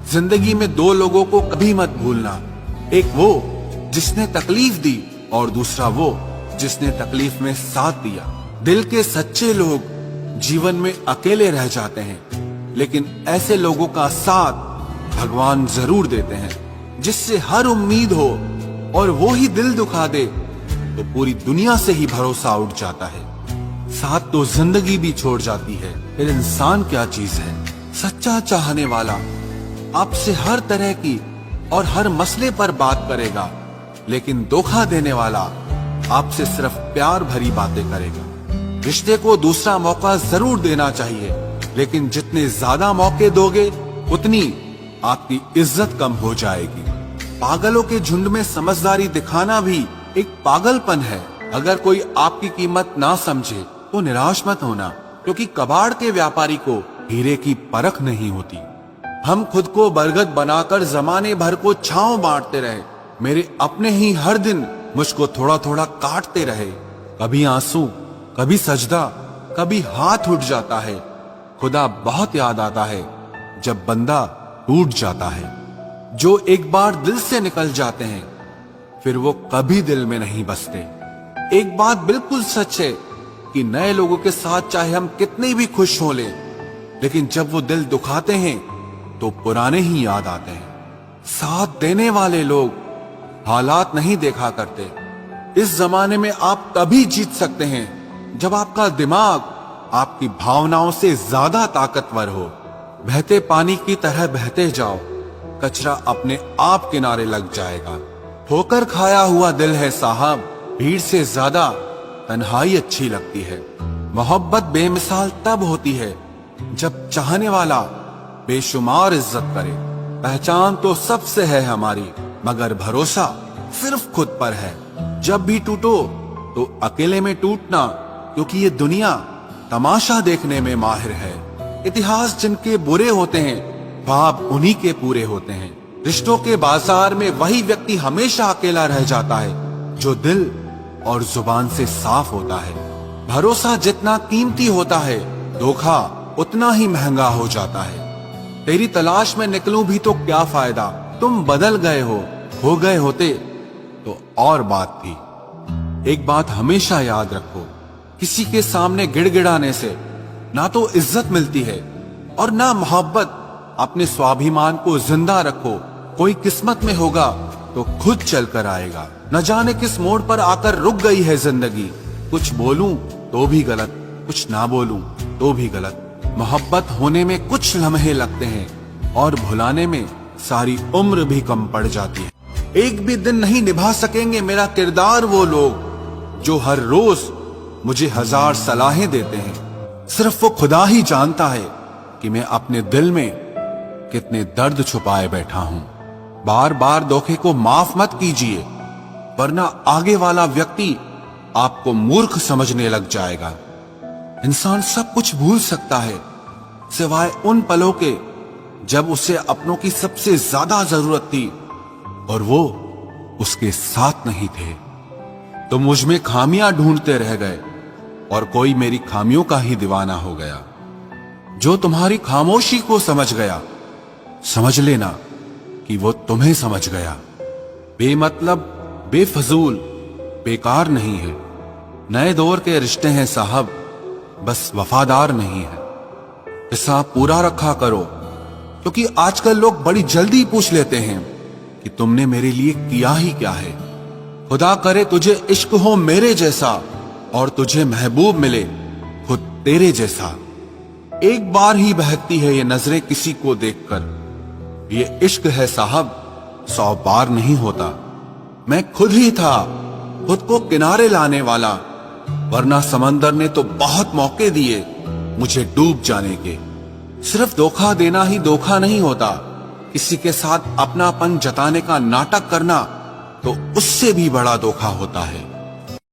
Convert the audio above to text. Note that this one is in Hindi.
जिंदगी में दो लोगों को कभी मत भूलना, एक वो जिसने तकलीफ दी और दूसरा वो जिसने तकलीफ में साथ दिया। दिल के सच्चे लोग जीवन में अकेले रह जाते हैं, लेकिन ऐसे लोगों का साथ भगवान जरूर देते हैं। जिससे हर उम्मीद हो और वो ही दिल दुखा दे तो पूरी दुनिया से ही भरोसा उठ जाता है। साथ तो जिंदगी भी छोड़ जाती है, फिर इंसान क्या चीज है। सच्चा चाहने वाला आपसे हर तरह की और हर मसले पर बात करेगा, लेकिन धोखा देने वाला आपसे सिर्फ प्यार भरी बातें करेगा। रिश्ते को दूसरा मौका जरूर देना चाहिए, लेकिन जितने ज्यादा मौके दोगे उतनी आपकी इज्जत कम हो जाएगी। पागलों के झुंड में समझदारी दिखाना भी एक पागलपन है। अगर कोई आपकी कीमत ना समझे तो निराश मत होना, क्योंकि कबाड़ के व्यापारी को हीरे की परख नहीं होती। हम खुद को बरगद बनाकर जमाने भर को छांव बांटते रहे, मेरे अपने ही हर दिन मुझको थोड़ा थोड़ा काटते रहे। कभी आंसू, कभी सजदा, कभी हाथ उठ जाता है। खुदा बहुत याद आता है जब बंदा टूट जाता है। जो एक बार दिल से निकल जाते हैं फिर वो कभी दिल में नहीं बसते। एक बात बिल्कुल सच है कि नए लोगों के साथ चाहे हम कितने भी खुश हो लें, लेकिन जब वो दिल दुखाते हैं तो पुराने ही याद आते हैं। साथ देने वाले लोग हालात नहीं देखा करते। इस जमाने में आप तभी जीत सकते हैं जब आपका दिमाग आपकी भावनाओं से ज्यादा ताकतवर हो। बहते पानी की तरह बहते जाओ, कचरा अपने आप किनारे लग जाएगा। ठोकर खाया हुआ दिल है साहब, भीड़ से ज्यादा तन्हाई अच्छी लगती है। मोहब्बत बेमिसाल तब होती है जब चाहने वाला बेशुमार इज्जत करे। पहचान तो सबसे है हमारी, मगर भरोसा सिर्फ खुद पर है। जब भी टूटो तो अकेले में टूटना, क्योंकि ये दुनिया तमाशा देखने में माहिर है। इतिहास जिनके बुरे होते हैं ख्वाब उन्हीं के पूरे होते हैं। रिश्तों के बाजार में वही व्यक्ति हमेशा अकेला रह जाता है जो दिल और जुबान से साफ होता है। भरोसा जितना कीमती होता है, धोखा उतना ही महंगा हो जाता है। तेरी तलाश में निकलूं भी तो क्या फायदा, तुम बदल गए हो गए होते तो और बात थी। एक बात हमेशा याद रखो, किसी के सामने गिड़गिड़ाने से ना तो इज्जत मिलती है और ना मोहब्बत। अपने स्वाभिमान को जिंदा रखो, कोई किस्मत में होगा तो खुद चल कर आएगा। न जाने किस मोड़ पर आकर रुक गई है जिंदगी। कुछ बोलूं तो भी गलत, कुछ ना बोलूं तो भी गलत। मोहब्बत होने में कुछ लम्हे लगते हैं और भुलाने में सारी उम्र भी कम पड़ जाती है। एक भी दिन नहीं निभा सकेंगे मेरा किरदार वो लोग जो हर रोज मुझे हजार सलाहें देते हैं। सिर्फ वो खुदा ही जानता है कि मैं अपने दिल में कितने दर्द छुपाए बैठा हूं। बार बार धोखे को माफ मत कीजिए, वरना आगे वाला व्यक्ति आपको मूर्ख समझने लग जाएगा। इंसान सब कुछ भूल सकता है सिवाय उन पलों के जब उसे अपनों की सबसे ज्यादा जरूरत थी और वो उसके साथ नहीं थे। तो मुझ में खामियां ढूंढते रह गए और कोई मेरी खामियों का ही दीवाना हो गया। जो तुम्हारी खामोशी को समझ गया, समझ लेना कि वो तुम्हें समझ गया। बेमतलब, बेफजूल, बेकार नहीं है। नए दौर के रिश्ते हैं साहब, बस वफादार नहीं है। हिसाब पूरा रखा करो, क्योंकि आजकल लोग बड़ी जल्दी पूछ लेते हैं कि तुमने मेरे लिए किया ही क्या है। खुदा करे तुझे इश्क हो मेरे जैसा और तुझे महबूब मिले खुद तेरे जैसा। एक बार ही बहकती है ये नजरें किसी को देखकर। ये इश्क है साहब, 100 बार नहीं होता। मैं खुद ही था खुद को किनारे लाने वाला, वरना समंदर ने तो बहुत मौके दिए मुझे डूब जाने के। सिर्फ धोखा देना ही धोखा नहीं होता, किसी के साथ अपनापन जताने का नाटक करना तो उससे भी बड़ा धोखा होता है।